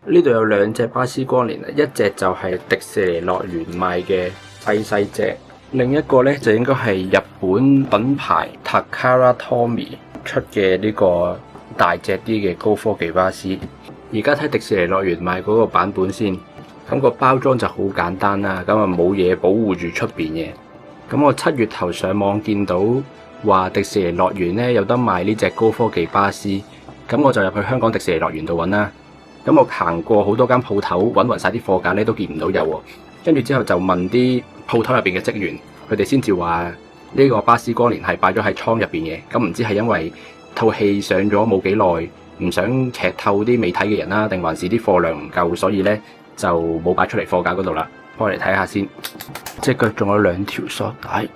呢度有兩隻巴斯光年啊，一隻就係迪士尼樂園賣嘅細隻，另一個咧就應該係日本品牌 Takara Tomy 出嘅呢個大隻啲嘅高科技巴斯。而家睇迪士尼樂園賣嗰個版本先，咁個包裝就好簡單啦，咁啊冇嘢保護住出邊嘅。咁我7月頭上網見到話迪士尼樂園咧有得賣呢隻高科技巴斯，咁我就入去香港迪士尼樂園度揾啦。咁我行過好多間鋪頭，揾勻晒啲貨架咧，都見唔到有喎。跟住之後就問啲鋪頭入邊嘅職員，佢哋先至話呢個巴斯光年係擺咗喺倉入邊嘅。咁唔知係因為套戲上咗冇幾耐，唔想劇透啲未睇嘅人啦，定還是啲貨量唔夠，所以咧就冇擺出嚟貨架嗰度啦。開嚟睇下先，隻腳仲有2條索帶。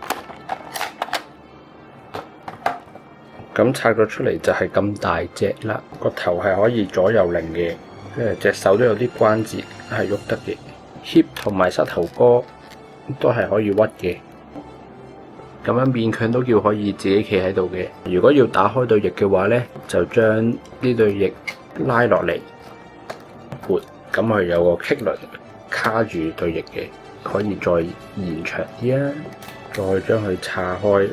咁拆咗出嚟就係咁大隻啦，個頭係可以左右擰嘅。隻手都有啲關節係喐得嘅，hip 同埋膝頭哥都係可以屈嘅，咁樣勉強都叫可以自己企喺度嘅。如果要打開對翼嘅話咧，就將呢對翼拉落嚟撥，咁佢有個棘輪卡住對翼嘅，可以再延長啲啊，再將佢叉開，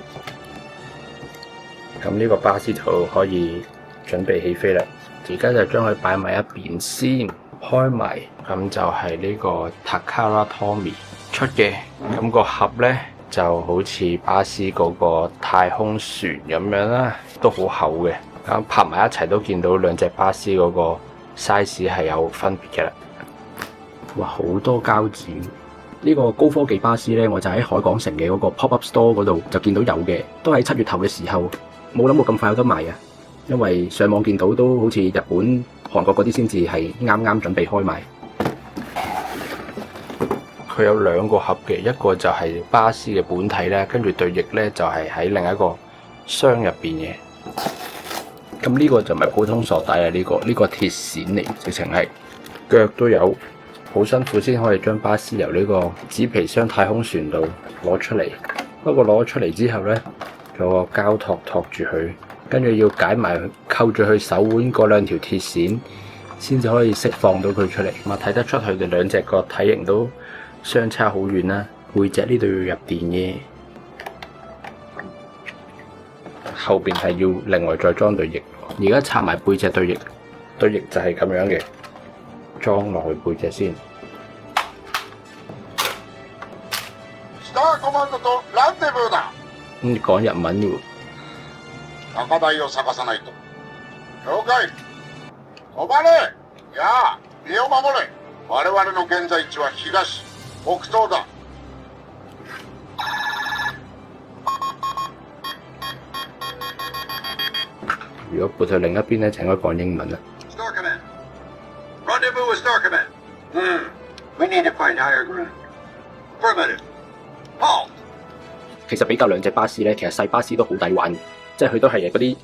咁呢個巴士就可以準備起飛啦。而家就將佢擺埋一邊先，開埋，咁就係呢個 Takara Tomy 出嘅。咁個盒咧就好似巴斯嗰個太空船咁樣啦，都好厚嘅。咁拍埋一齊都見到兩隻巴斯嗰個 size 係有分別嘅啦。哇，好多膠紙！呢個高科技巴斯咧，我就喺海港城嘅嗰個 pop-up store 嗰度就見到有嘅，都喺7月頭嘅時候，冇諗過咁快有得賣啊！因為上網見到都好似日本、韓國嗰啲先至係啱啱準備開賣。佢有2個盒嘅，一個就係巴斯嘅本體咧，跟住對翼咧就係喺另一個箱入邊嘅。咁呢個就唔係普通索帶啊，呢個鐵線嚟，直情係腳都有，好辛苦先可以將巴斯由呢個紙皮箱太空船度攞出嚟。不過攞出嚟之後咧，仲有個膠托托住佢。跟住要解埋扣住佢手腕嗰2條鐵線，先至可以釋放到佢出嚟。咁啊，睇得出佢哋兩隻個體型都相差好遠啦。背脊呢度要入電嘅，後邊係要另外再裝對翼。而家拆埋背脊對翼，對翼就係咁樣嘅，裝落去背脊先。講日文喎。高台を探さないと。了解。止まれ。いや、身を守れ。我々の現在地は東、北東だ。如果撥去另一邊咧，就應該講英文啦。Star Command. Rendezvous with Star Command. We need to find higher ground. Affirmative. Halt. 其實比較兩隻巴士咧，其實細巴士都好抵玩。即係佢都係嗰啲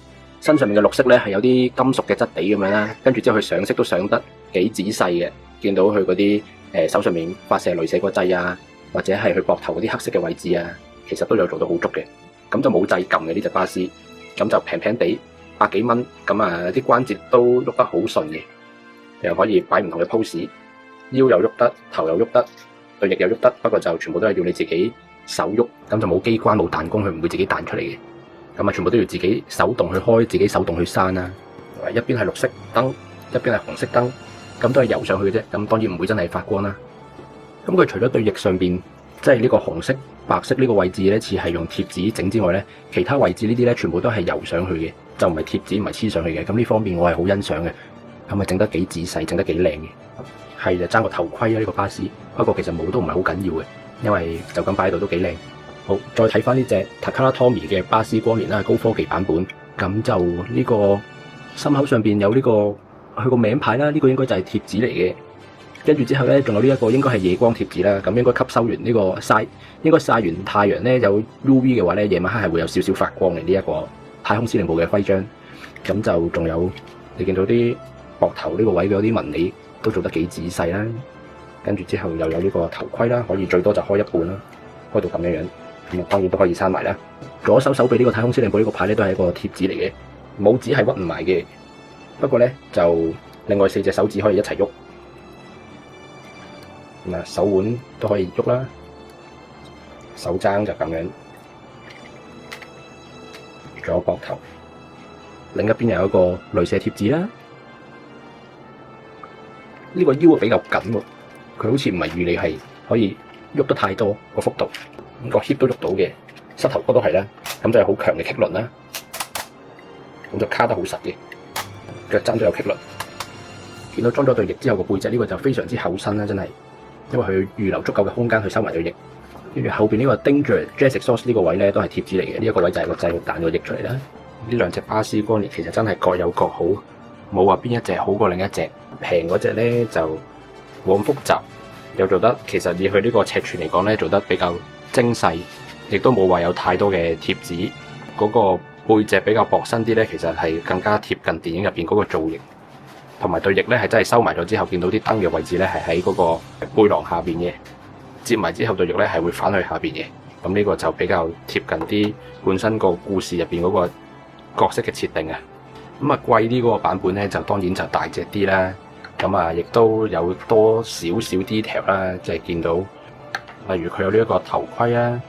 身上面嘅綠色咧，係有啲金屬嘅質地咁樣啦。跟住之後佢上色都上得幾仔細嘅，見到佢嗰啲手上面發射雷射個掣啊，或者係佢膊頭嗰啲黑色嘅位置啊，其實都有做到好足嘅。咁就冇掣撳嘅呢隻巴士，咁就平平地100幾蚊，咁啊啲關節都喐得好順嘅，又可以擺唔同嘅 pose， 腰又喐得，頭又喐得，對翼又喐得，不過就全部都係要你自己手喐，咁就冇機關冇彈弓，佢唔會自己彈出嚟嘅。咁啊，全部都要自己手動去開，自己手動去閂啦。一邊係綠色燈，一邊係紅色燈，咁都係油上去嘅啫。咁當然唔會真係發光啦。咁佢除咗對翼上邊，即係呢個紅色、白色呢個位置咧，似係用貼紙整之外咧，其他位置呢啲咧，全部都係油上去嘅，就唔係貼紙，唔係黐上去嘅。咁呢方面我係好欣賞嘅。咁啊，整得幾仔細，整得幾靚嘅。係就爭個頭盔啊！呢個巴士，不過其實冇都唔係好緊要嘅，因為就咁擺喺度都幾靚。好，再睇翻呢隻 Takara Tomy 嘅巴斯光年啦，高科技版本。咁就呢個心口上邊有呢個佢個名牌啦，呢個應該就係貼紙嚟嘅。跟住之後咧，仲有呢一個應該係夜光貼紙啦。咁應該吸收完呢個曬，應該曬完太陽咧有 UV 嘅話咧，夜晚黑係會有少少發光嘅呢一個太空司令部嘅徽章。咁就仲有你見到啲膊頭呢個位嘅嗰啲紋理都做得幾仔細啦。跟住之後又有呢個頭盔啦，可以最多就開一半啦，開到咁樣樣。咁當然都可以閂埋啦。左手手臂呢個太空司令部呢個牌咧都係一個貼紙嚟嘅，拇指係屈唔埋嘅。不過咧就另外4隻手指可以一齊喐，咁啊手腕都可以喐啦，手踭就咁樣，仲有膊頭，另一邊又有一個鐳射貼紙啦。呢個腰比較緊喎，佢好似唔係預你係可以喐得太多個幅度，咁個 hip 都喐到嘅，膝頭哥都係啦，咁就係好強嘅棘輪啦，咁就卡得好實嘅，腳踭都有棘輪。見到裝咗對翼之後個背脊呢個就非常之厚身啦，真係，因為佢預留足夠嘅空間去收埋對翼。跟住後邊呢個 Danger Jet Exhaust 呢個位咧都係貼紙嚟嘅，呢一個位就係個掣去彈個翼出嚟啦。呢兩隻巴斯光年其實真係各有各好，冇話邊一隻好過另一隻。平嗰隻咧就冇咁複雜，又做得其實以佢呢個尺寸嚟講咧做得比較精細，亦都冇話有太多嘅貼紙。嗰個背脊比較薄身啲咧，其實係更加貼近電影入邊嗰個造型。同埋對翼咧係真係收埋咗之後，見到啲燈嘅位置咧係喺嗰個背囊下邊嘅，接埋之後對翼咧係會反去下邊嘅。咁呢個就比較貼近啲本身個故事入邊嗰個角色嘅設定啊。咁啊貴啲嗰個版本咧就當然就大隻啲啦。咁啊亦都有多少少 detail 啦，即係見到例如佢有呢一個頭盔啦，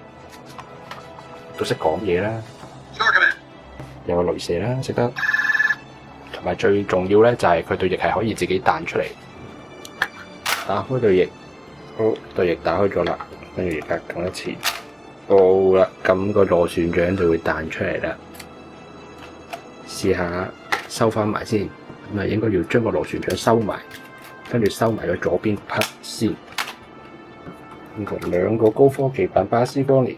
都識講嘢啦，有個鐳射啦，識得。同埋最重要咧，就係佢對翼係可以自己彈出嚟。打開對翼，好，對翼打開咗啦，跟住而家撳一次，好啦，咁個螺旋槳就會彈出嚟啦。試下收翻埋先，咁啊應該要將個螺旋槳收埋，跟住收埋咗左邊 part 先。咁兩個高科技版巴斯光年，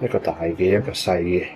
一個大嘅，一個細嘅。